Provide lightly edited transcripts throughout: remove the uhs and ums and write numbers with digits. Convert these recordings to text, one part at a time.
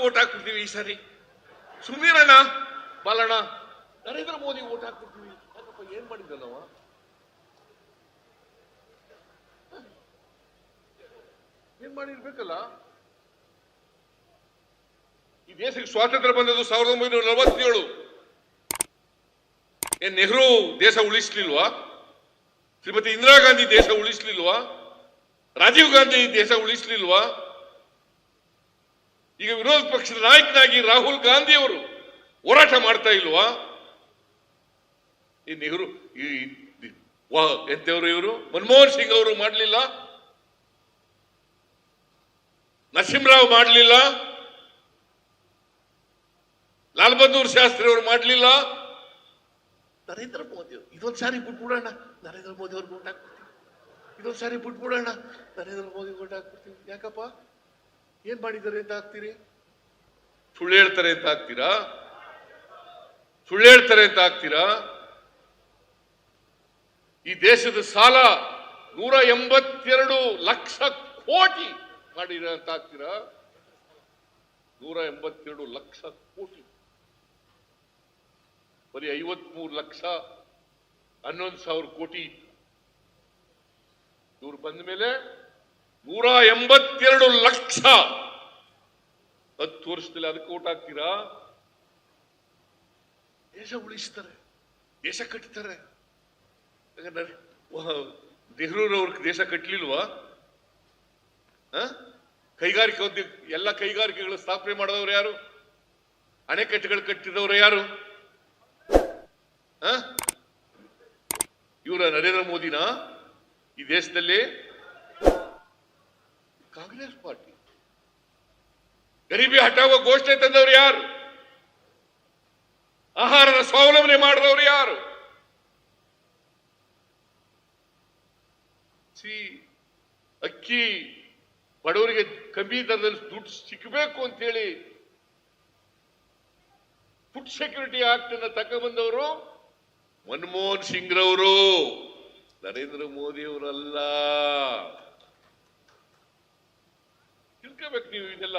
Vote ಹಾಕ್ಬಿಡ್ತೀವಿ ಈ ಸಾರಿ. ಸುಮ್ಮೀರಣ್ಣ Balanna, Narendra Modi vote ಹಾಕ್ಬಿಡ್ತೀವಿ. ಯಾಕಪ್ಪ, ಏನ್ ಮಾಡಿದ್ದ ನಾವ? ಏನ್ ಮಾಡಿರ್ಬೇಕಲ್ಲ? ಈ ದೇಶಕ್ಕೆ ಸ್ವಾತಂತ್ರ್ಯ ಬಂದದ್ದು 1947. ಏನ್ ನೆಹರು ದೇಶ ಉಳಿಸ್ಲಿಲ್ವಾ? ಶ್ರೀಮತಿ ಇಂದಿರಾ ಗಾಂಧಿ ದೇಶ ಉಳಿಸ್ಲಿಲ್ವಾ? ರಾಜೀವ್ ಗಾಂಧಿ ದೇಶ ಉಳಿಸ್ಲಿಲ್ವಾ? ಈಗ ವಿರೋಧ ಪಕ್ಷದ ನಾಯಕನಾಗಿ ರಾಹುಲ್ ಗಾಂಧಿ ಅವರು ಹೋರಾಟ ಮಾಡ್ತಾ ಇಲ್ವಾ? ಈ ನೆಹರು ಎಂತವರು ಇವರು? ಮನಮೋಹನ್ ಸಿಂಗ್ ಅವರು ಮಾಡಲಿಲ್ಲ, ನರಸಿಂಹರಾವ್ ಮಾಡಲಿಲ್ಲ, ಲಾಲ್ ಬಹದ್ದೂರ್ ಶಾಸ್ತ್ರಿ ಅವರು ಮಾಡಲಿಲ್ಲ. ನರೇಂದ್ರ ಮೋದಿ ಇದೊಂದು ಸಾರಿ ಬಿಟ್ಬಿಡೋಣ, ನರೇಂದ್ರ ಮೋದಿ ಅವ್ರಿಗೆ ಓಟ್ ಹಾಕ್ಬಿಡ್ತೀವಿ. ಇದೊಂದು ಸಾರಿ ಬಿಟ್ಬಿಡೋಣ, ನರೇಂದ್ರ ಮೋದಿ ಓಟ್ ಹಾಕ್ಬಿಡ್ತೀವಿ. ಯಾಕಪ್ಪ, ಏನ್ ಮಾಡಿದ್ದಾರೆ ಅಂತ ಹಾಕ್ತೀರಿ? ಸುಳ್ಳು ಹೇಳ್ತಾರೆ ಅಂತ ಹಾಕ್ತೀರಾ? ಸುಳ್ಳು ಹೇಳ್ತಾರೆ ಅಂತ ಹಾಕ್ತೀರಾ? ಈ ದೇಶದ ಸಾಲ 182 ಲಕ್ಷ ಕೋಟಿ ಮಾಡಿರ ಅಂತ ಹಾಕ್ತೀರಾ? 182 ಲಕ್ಷ ಕೋಟಿ. ಬರೀ 53 ಲಕ್ಷ 11,000 ಕೋಟಿ ಇವ್ರು ಬಂದ ಮೇಲೆ 182 ಲಕ್ಷ 10 ವರ್ಷದಲ್ಲಿ ಅದಕ್ಕೆ ಓಟ್ ಹಾಕ್ತೀರಾ? ದೇಶ ಉಳಿಸ್ತಾರೆ, ದೇಶ ಕಟ್ತಾರೆ. ನೆಹರೂರವ್ರ ದೇಶ ಕಟ್ಟಲಿಲ್ವಾ? ಕೈಗಾರಿಕೆ ಎಲ್ಲ ಕೈಗಾರಿಕೆಗಳು ಸ್ಥಾಪನೆ ಮಾಡಿದವರು ಯಾರು? ಅಣೆಕಟ್ಟೆಗಳು ಕಟ್ಟಿದವರು ಯಾರು? ಇವರ ನರೇಂದ್ರ ಮೋದಿನ ಈ ದೇಶದಲ್ಲಿ? ಕಾಂಗ್ರೆಸ್ ಪಾರ್ಟಿ. ಗರೀಬಿ ಹಟಾವೋ ಘೋಷಣೆ ತಂದವರು ಯಾರು? ಆಹಾರದ ಸ್ವಾವಲಂಬನೆ ಮಾಡಿದವರು ಯಾರು? ಅಕ್ಕಿ ಬಡವರಿಗೆ ಕಮ್ಮಿ ದರದಲ್ಲಿ ದುಡ್ಡು ಸಿಕ್ಕಬೇಕು ಅಂತೇಳಿ ಫುಡ್ ಸೆಕ್ಯೂರಿಟಿ ಆಕ್ಟ್ ಅನ್ನು ತಗೊಂಡ್ಬಂದವರು ಮನಮೋಹನ್ ಸಿಂಗ್ ರವರು, ನರೇಂದ್ರ ಮೋದಿ ಅವರಲ್ಲ. ತಿಳ್ಕೋಬೇಕು ನೀವು ಇದೆಲ್ಲ.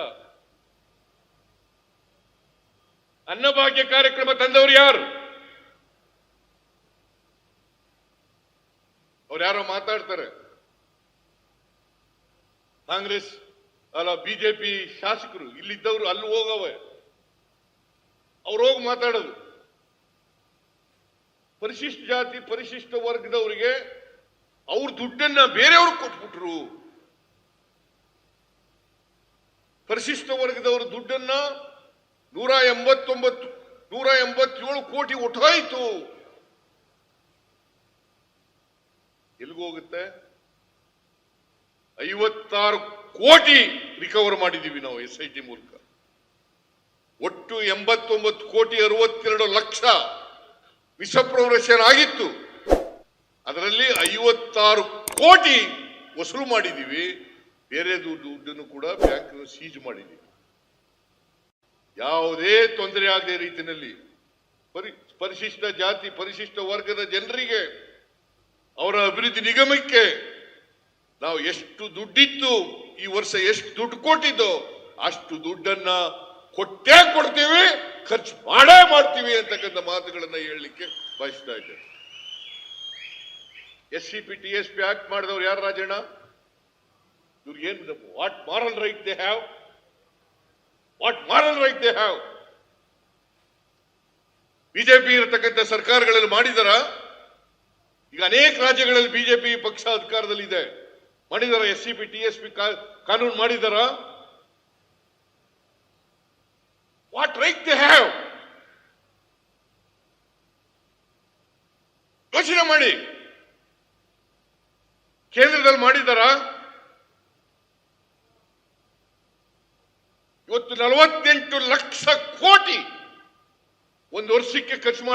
ಅನ್ನಭಾಗ್ಯ ಕಾರ್ಯಕ್ರಮ ತಂದವರು ಯಾರು? ಅವ್ರು ಯಾರೋ ಮಾತಾಡ್ತಾರೆ, ಕಾಂಗ್ರೆಸ್ ಅಲ್ಲ ಬಿಜೆಪಿ ಶಾಸಕರು ಇಲ್ಲಿದ್ದವರು ಅಲ್ಲಿ ಹೋಗವೆ, ಅವ್ರು ಹೋಗಿ ಮಾತಾಡೋದು. ಪರಿಶಿಷ್ಟ ಜಾತಿ ಪರಿಶಿಷ್ಟ ವರ್ಗದವರಿಗೆ ಅವ್ರ ದುಡ್ಡನ್ನ ಬೇರೆಯವ್ರಿಗೆ ಕೊಟ್ಬಿಟ್ರು. ಪರಿಶಿಷ್ಟ ವರ್ಗದವರ ದುಡ್ಡನ್ನ 187 ಕೋಟಿ ಒಟ್ಟಾಯಿತು. ಎಲ್ಲಿಗೋಗುತ್ತೆ? 56 ಕೋಟಿ ರಿಕವರ್ ಮಾಡಿದೀವಿ ನಾವು SIT ಮೂಲಕ. ಒಟ್ಟು 89 ಕೋಟಿ 62 ಲಕ್ಷ ಮಿಸ್ಅಪ್ರೋಪ್ರಿಯೇಷನ್ ಆಗಿತ್ತು. ಅದರಲ್ಲಿ 56 ಕೋಟಿ ವಸೂಲು ಮಾಡಿದೀವಿ. ಬೇರೆ ದುಡ್ಡನ್ನು ಕೂಡ ಬ್ಯಾಂಕ್ ಸೀಜ್ ಮಾಡಿದೀವಿ. ಯಾವುದೇ ತೊಂದರೆ ಆಗದೆ ರೀತಿಯಲ್ಲಿ ಪರಿಶಿಷ್ಟ ಜಾತಿ ಪರಿಶಿಷ್ಟ ವರ್ಗದ ಜನರಿಗೆ ಅವರ ಅಭಿವೃದ್ಧಿ ನಿಗಮಕ್ಕೆ ನಾವು ಎಷ್ಟು ದುಡ್ಡಿತ್ತು, ಈ ವರ್ಷ ಎಷ್ಟು ದುಡ್ಡು ಕೊಟ್ಟಿದ್ದೋ ಅಷ್ಟು ದುಡ್ಡನ್ನ ಕೊಟ್ಟೇ ಕೊಡ್ತೀವಿ, ಖರ್ಚು ಮಾಡೇ ಮಾಡ್ತೀವಿ ಅಂತಕ್ಕಂಥ ಮಾತುಗಳನ್ನ ಹೇಳಲಿಕ್ಕೆ ಬಯಸ್ತಾ ಇದ್ದೇವೆ. SCP TSP ಆಕ್ಟ್ ಮಾಡಿದವರು ಯಾರು ರಾಜಣ್ಣ? ಇವ್ರಿಗೆ ಏನು, what moral right they have? What moral right they have? BJP ಇರತಕ್ಕಂಥ ಸರ್ಕಾರಗಳಲ್ಲಿ ಮಾಡಿದಾರ? ಈಗ ಅನೇಕ ರಾಜ್ಯಗಳಲ್ಲಿ ಬಿಜೆಪಿ ಪಕ್ಷ ಅಧಿಕಾರದಲ್ಲಿದೆ. ಮಾಡಿದಾರ? SCP TSP ಕಾನೂನು ಮಾಡಿದಾರ? What right they have? ಯೋಚನೆ ಮಾಡಿ. ಕೇಂದ್ರದಲ್ಲಿ ಮಾಡಿದಾರ? ಇವತ್ತು 48 ಲಕ್ಷ ಕೋಟಿ ಒಂದು ವರ್ಷಕ್ಕೆ ಖರ್ಚು ಮಾಡಿ